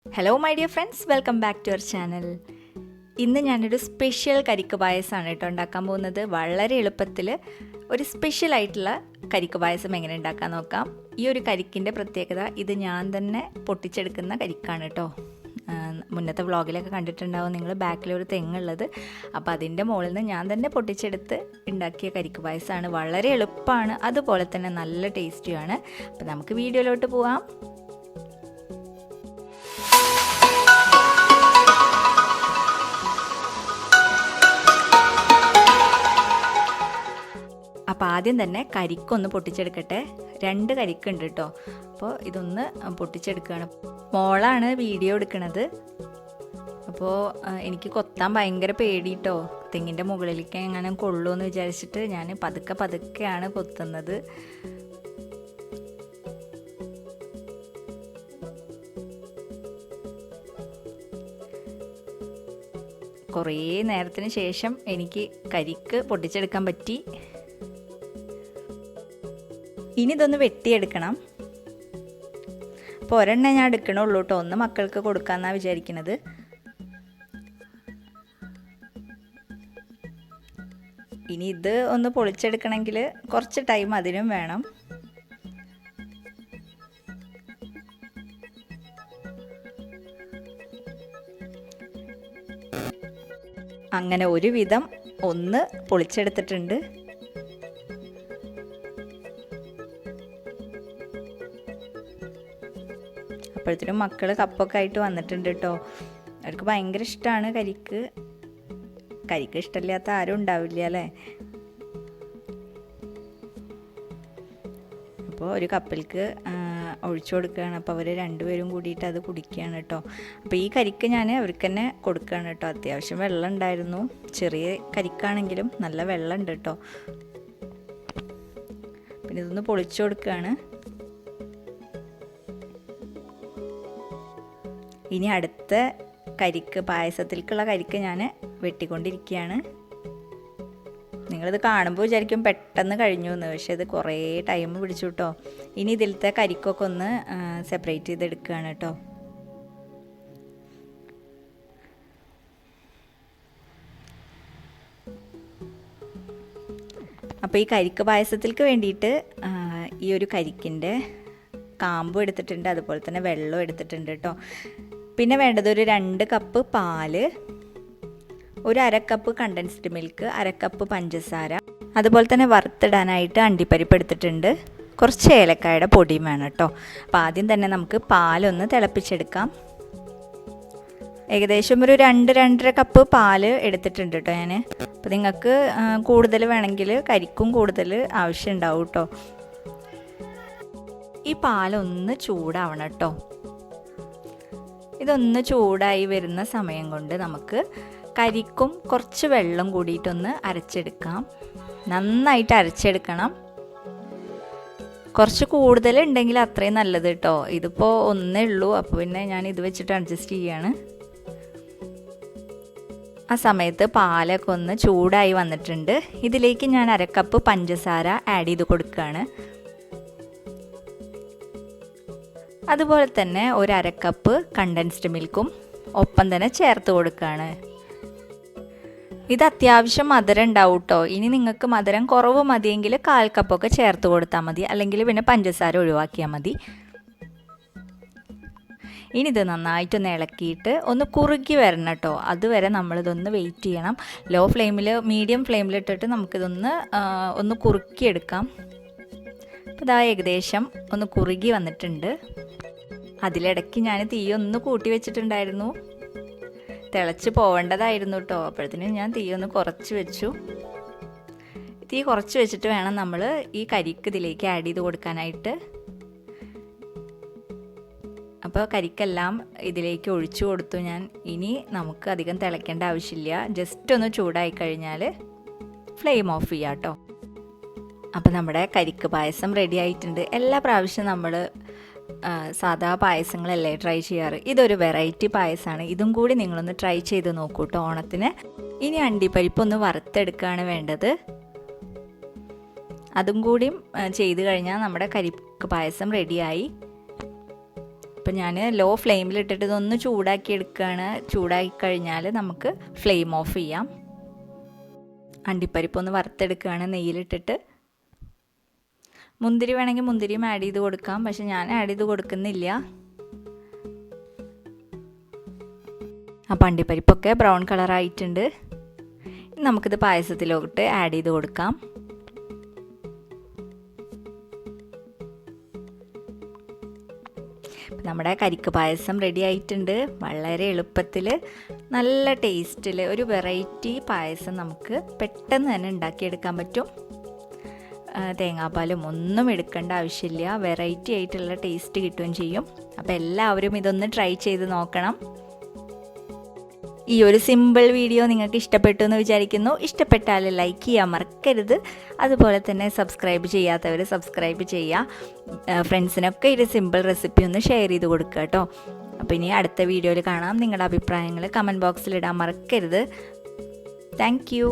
Hello my dear friends, welcome back to our channel. ഇന്ന് ഞാനൊരു special കരിക്ക് പായസമാണ് കേട്ടോ ഉണ്ടാക്കാൻ പോകുന്നത്. വളരെ എളുപ്പത്തിൽ ഒരു സ്പെഷ്യലായിട്ടുള്ള കരിക്ക് പായസം എങ്ങനെ ഉണ്ടാക്കാൻ നോക്കാം. ഈ ഒരു കരിക്കിൻ്റെ പ്രത്യേകത, ഇത് ഞാൻ തന്നെ പൊട്ടിച്ചെടുക്കുന്ന കരിക്കാണ് കേട്ടോ. മുന്നത്തെ വ്ളോഗിലൊക്കെ കണ്ടിട്ടുണ്ടാവും നിങ്ങൾ, ബാക്കിലൊരു തെങ്ങുള്ളത്. അപ്പോൾ അതിൻ്റെ മുകളിൽ നിന്ന് ഞാൻ തന്നെ പൊട്ടിച്ചെടുത്ത് ഉണ്ടാക്കിയ കരിക്ക് പായസമാണ്. വളരെ എളുപ്പമാണ്, അതുപോലെ തന്നെ നല്ല ടേസ്റ്റിയാണ്. അപ്പോൾ നമുക്ക് വീഡിയോയിലോട്ട് പോവാം. അപ്പോൾ ആദ്യം തന്നെ കരിക്കൊന്ന് പൊട്ടിച്ചെടുക്കട്ടെ. 2 കരിക്കുണ്ട് കേട്ടോ. അപ്പോൾ ഇതൊന്ന് പൊട്ടിച്ചെടുക്കുകയാണ്. മോളാണ് വീഡിയോ എടുക്കണത്. അപ്പോൾ എനിക്ക് കൊത്താൻ ഭയങ്കര പേടി കേട്ടോ. തെങ്ങിൻ്റെ മുകളിലേക്ക് എങ്ങനെ കൊള്ളുമെന്ന് വിചാരിച്ചിട്ട് ഞാൻ പതുക്കെയാണ് കൊത്തുന്നത്. കുറേ നേരത്തിന് ശേഷം എനിക്ക് കരിക്ക് പൊട്ടിച്ചെടുക്കാൻ പറ്റി. ഇനി ഇതൊന്ന് വെട്ടിയെടുക്കണം. അപ്പോൾ ഒരെണ്ണം ഞാൻ എടുക്കണുള്ളൂ കേട്ടോ. ഒന്ന് മക്കൾക്ക് കൊടുക്കാമെന്നാണ് വിചാരിക്കുന്നത്. ഇനി ഇത് ഒന്ന് പൊളിച്ചെടുക്കണമെങ്കിൽ കുറച്ച് ടൈം അതിനും വേണം. അങ്ങനെ ഒരുവിധം ഒന്ന് പൊളിച്ചെടുത്തിട്ടുണ്ട്. അപ്പോഴത്തേനും മക്കൾ കപ്പൊക്കെ ആയിട്ട് വന്നിട്ടുണ്ട് കേട്ടോ. അവർക്ക് ഭയങ്കര ഇഷ്ടമാണ് കരിക്ക്. ഇഷ്ടമില്ലാത്ത ആരും ഉണ്ടാവില്ല അല്ലേ. അപ്പോൾ ഒരു കപ്പിലേക്ക് ഒഴിച്ചു കൊടുക്കുകയാണ്. അപ്പോൾ അവർ രണ്ടുപേരും കൂടിയിട്ട് അത് കുടിക്കുകയാണ് കേട്ടോ. അപ്പോൾ ഈ കരിക്ക് ഞാൻ അവർക്ക് തന്നെ കൊടുക്കുകയാണ് കേട്ടോ. അത്യാവശ്യം വെള്ളം ഉണ്ടായിരുന്നു. ചെറിയ കരിക്കാണെങ്കിലും നല്ല വെള്ളം ഉണ്ട് കേട്ടോ. പിന്നെ ഇതൊന്ന് പൊളിച്ചു കൊടുക്കുകയാണ്. ഇനി അടുത്ത കരിക്ക്, പായസത്തിലേക്കുള്ള കരിക്ക് ഞാൻ വെട്ടിക്കൊണ്ടിരിക്കുകയാണ്. നിങ്ങളിത് കാണുമ്പോൾ വിചാരിക്കും പെട്ടെന്ന് കഴിഞ്ഞു എന്ന്, പക്ഷേ ഇത് കുറേ ടൈം പിടിച്ചു കേട്ടോ. ഇനി ഇതിലത്തെ കരിക്കൊക്കെ ഒന്ന് സെപ്പറേറ്റ് ചെയ്തെടുക്കുകയാണ് കേട്ടോ. അപ്പോൾ ഈ കരിക്ക് പായസത്തിലേക്ക് വേണ്ടിയിട്ട് ഈ ഒരു കരിക്കിൻ്റെ കാമ്പും എടുത്തിട്ടുണ്ട്, അതുപോലെ തന്നെ വെള്ളവും എടുത്തിട്ടുണ്ട് കേട്ടോ. പിന്നെ വേണ്ടത് ഒരു 2 കപ്പ് പാല്, ഒരു 1/2 കപ്പ് കണ്ടൻസ്ഡ് മിൽക്ക്, 1/2 കപ്പ് പഞ്ചസാര, അതുപോലെ തന്നെ വറുത്തിടാനായിട്ട് അണ്ടിപ്പരിപ്പ് എടുത്തിട്ടുണ്ട്. കുറച്ച് ഏലക്കായുടെ പൊടിയും വേണം കേട്ടോ. അപ്പോൾ ആദ്യം തന്നെ നമുക്ക് പാലൊന്ന് തിളപ്പിച്ചെടുക്കാം. ഏകദേശം ഒരു 2-2.5 കപ്പ് പാല് എടുത്തിട്ടുണ്ട് കേട്ടോ ഞാൻ. അപ്പോൾ നിങ്ങൾക്ക് കൂടുതൽ വേണമെങ്കിൽ കരിക്കും കൂടുതൽ ആവശ്യം ഉണ്ടാവും കേട്ടോ. ഈ പാലൊന്ന് ചൂടാവണം കേട്ടോ. ഇതൊന്ന് ചൂടായി വരുന്ന സമയം കൊണ്ട് നമുക്ക് കരിക്കും കുറച്ച് വെള്ളം കൂടിയിട്ടൊന്ന് അരച്ചെടുക്കാം. നന്നായിട്ട് അരച്ചെടുക്കണം. കുറച്ച് കൂടുതൽ ഉണ്ടെങ്കിൽ അത്രയും നല്ലത് കേട്ടോ. ഇതിപ്പോൾ ഒന്നേ ഉള്ളൂ, അപ്പോൾ പിന്നെ ഞാൻ ഇത് വെച്ചിട്ട് അഡ്ജസ്റ്റ് ചെയ്യാണ്. ആ സമയത്ത് പാലൊക്കെ ഒന്ന് ചൂടായി വന്നിട്ടുണ്ട്. ഇതിലേക്ക് ഞാൻ 1/2 കപ്പ് പഞ്ചസാര ആഡ് ചെയ്ത് കൊടുക്കുകയാണ്. അതുപോലെ തന്നെ ഒരു 1/2 കപ്പ് കണ്ടൻസ്ഡ് മിൽക്കും ഒപ്പം തന്നെ ചേർത്ത് കൊടുക്കുകയാണ്. ഇത് അത്യാവശ്യം മധുരം ഉണ്ടാവും കേട്ടോ. ഇനി നിങ്ങൾക്ക് മധുരം കുറവ് മതിയെങ്കിൽ 1/4 കപ്പൊക്കെ ചേർത്ത് കൊടുത്താൽ മതി, അല്ലെങ്കിൽ പിന്നെ പഞ്ചസാര ഒഴിവാക്കിയാൽ മതി. ഇനി ഇത് നന്നായിട്ടൊന്ന് ഇളക്കിയിട്ട് ഒന്ന് കുറുകി വരണം കേട്ടോ. അതുവരെ നമ്മളിതൊന്ന് വെയിറ്റ് ചെയ്യണം. ലോ ഫ്ലെയിമിൽ, മീഡിയം ഫ്ലെയിമിലിട്ടിട്ട് നമുക്കിതൊന്ന് കുറുക്കിയെടുക്കാം. അപ്പോൾ ഇതാ ഏകദേശം ഒന്ന് കുറുകി വന്നിട്ടുണ്ട്. അതിലിടയ്ക്ക് ഞാൻ തീ ഒന്ന് കൂട്ടി വെച്ചിട്ടുണ്ടായിരുന്നു. തിളച്ച് പോവേണ്ടതായിരുന്നു കേട്ടോ. അപ്പോഴത്തേനും ഞാൻ തീ ഒന്ന് കുറച്ച് വെച്ചു. തീ കുറച്ച് വെച്ചിട്ട് വേണം നമ്മൾ ഈ കരിക്ക് ഇതിലേക്ക് ആഡ് ചെയ്ത് കൊടുക്കാനായിട്ട്. അപ്പോൾ കരിക്കെല്ലാം ഇതിലേക്ക് ഒഴിച്ചു കൊടുത്തു ഞാൻ. ഇനി നമുക്ക് അധികം തിളയ്ക്കേണ്ട ആവശ്യമില്ല. ജസ്റ്റ് ഒന്ന് ചൂടായി കഴിഞ്ഞാൽ ഫ്ലെയിം ഓഫ് ചെയ്യാം കേട്ടോ. അപ്പോൾ നമ്മുടെ കരിക്ക് പായസം റെഡി ആയിട്ടുണ്ട്. എല്ലാ പ്രാവശ്യവും നമ്മൾ സാധാ പായസങ്ങളല്ലേ ട്രൈ ചെയ്യാറ്. ഇതൊരു വെറൈറ്റി പായസമാണ്. ഇതും കൂടി നിങ്ങളൊന്ന് ട്രൈ ചെയ്ത് നോക്കൂ കേട്ടോ ഓണത്തിന്. ഇനി അണ്ടിപ്പരിപ്പ് ഒന്ന് വറുത്തെടുക്കുകയാണ് വേണ്ടത്. അതും കൂടി ചെയ്ത് കഴിഞ്ഞാൽ നമ്മുടെ കരിക്ക് പായസം റെഡിയായി. അപ്പോൾ ഞാൻ ലോ ഫ്ലെയിമിലിട്ടിട്ട് ഇതൊന്ന് ചൂടാക്കി എടുക്കുകയാണ്. ചൂടാക്കി കഴിഞ്ഞാൽ നമുക്ക് ഫ്ലെയിം ഓഫ് ചെയ്യാം. അണ്ടിപ്പരിപ്പ് ഒന്ന് വറുത്തെടുക്കുകയാണ് നെയ്യിലിട്ടിട്ട്. മുന്തിരി വേണമെങ്കിൽ മുന്തിരിയും ആഡ് ചെയ്ത് കൊടുക്കാം, പക്ഷെ ഞാൻ ആഡ് ചെയ്ത് കൊടുക്കുന്നില്ല. അപ്പോൾ അണ്ടിപ്പരിപ്പൊക്കെ ബ്രൗൺ കളറായിട്ടുണ്ട്. നമുക്കിത് പായസത്തിലോട്ട് ആഡ് ചെയ്ത് കൊടുക്കാം. നമ്മുടെ കരിക്ക് പായസം റെഡി ആയിട്ടുണ്ട്. വളരെ എളുപ്പത്തിൽ നല്ല ടേസ്റ്റിൽ ഒരു വെറൈറ്റി പായസം നമുക്ക് പെട്ടെന്ന് തന്നെ ഉണ്ടാക്കിയെടുക്കാൻ പറ്റും. തേങ്ങാപ്പാലും ഒന്നും എടുക്കേണ്ട ആവശ്യമില്ല. വെറൈറ്റി ആയിട്ടുള്ള ടേസ്റ്റ് കിട്ടുകയും ചെയ്യും. അപ്പോൾ എല്ലാവരും ഇതൊന്ന് ട്രൈ ചെയ്ത് നോക്കണം. ഈ ഒരു സിമ്പിൾ വീഡിയോ നിങ്ങൾക്ക് ഇഷ്ടപ്പെട്ടു എന്ന് വിചാരിക്കുന്നു. ഇഷ്ടപ്പെട്ടാൽ ലൈക്ക് ചെയ്യാൻ മറക്കരുത്. അതുപോലെ തന്നെ സബ്സ്ക്രൈബ് ചെയ്യാത്തവർ സബ്സ്ക്രൈബ് ചെയ്യുക. ഫ്രണ്ട്സിനൊക്കെ ഒരു സിമ്പിൾ റെസിപ്പി ഒന്ന് ഷെയർ ചെയ്ത് കൊടുക്കുക കേട്ടോ. അപ്പോൾ ഇനി അടുത്ത വീഡിയോയിൽ കാണാം. നിങ്ങളുടെ അഭിപ്രായങ്ങൾ കമൻറ്റ് ബോക്സിൽ ഇടാൻ മറക്കരുത്. Thank you.